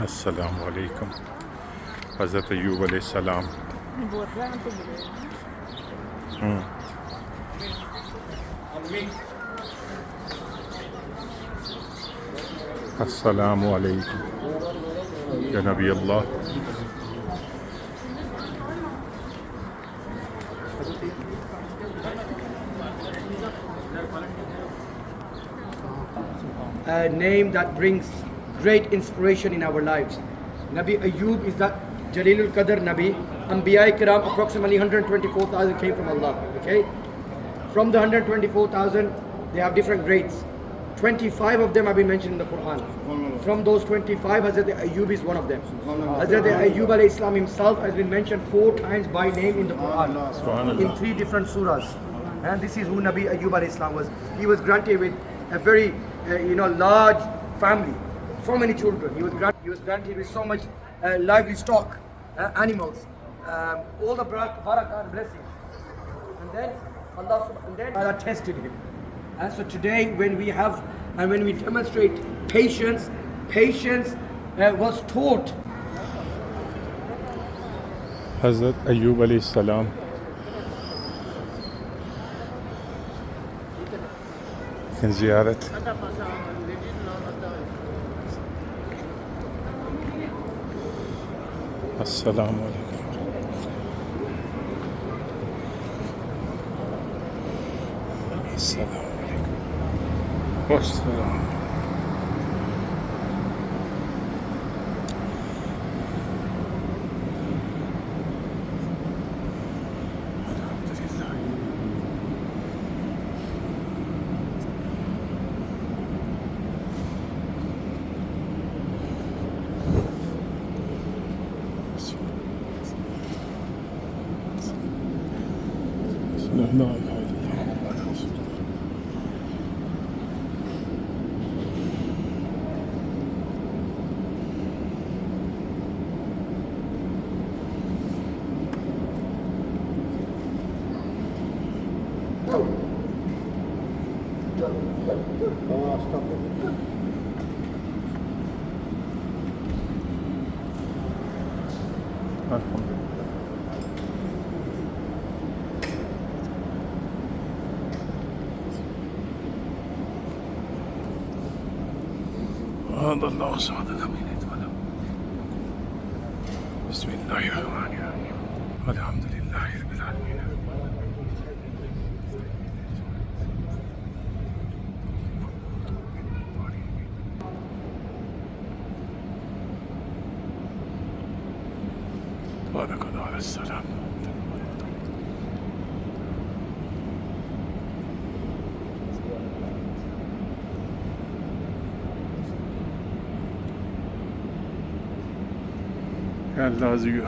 السلام علیکم حضرت ایوب علیہ السلام. السلام علیکم یا نبی اللہ. A name that brings great inspiration in our lives. Nabi Ayub is that Jalilul Qadr Nabi. Anbiya Kiram, approximately 124,000 came from Allah. Okay? From the 124,000, they have different grades. 25 of them have been mentioned in the Quran. From those 25, Hazrat Ayub is one of them. Hazrat Ayub alayhi salam himself has been mentioned 4 times by name in the Quran, in 3 different surahs. And this is who Nabi Ayub alayhi salam was. He was granted with a very large family, so many children. He was granted with so much livestock, animals, all the barakah and blessings. And then Allah tested him. And so today, when we have and when we demonstrate patience was taught. حضرت ایوب علیہ السلام in ziyaret. Assalamu alaikum. Assalamu alaikum. Wassalam. لا إله إلا الله. هذا الله صمد لم يلد ولم. بسم الله الرحمن الرحيم. الحمد لله رب العالمين. بغداد السلام. Allah azizü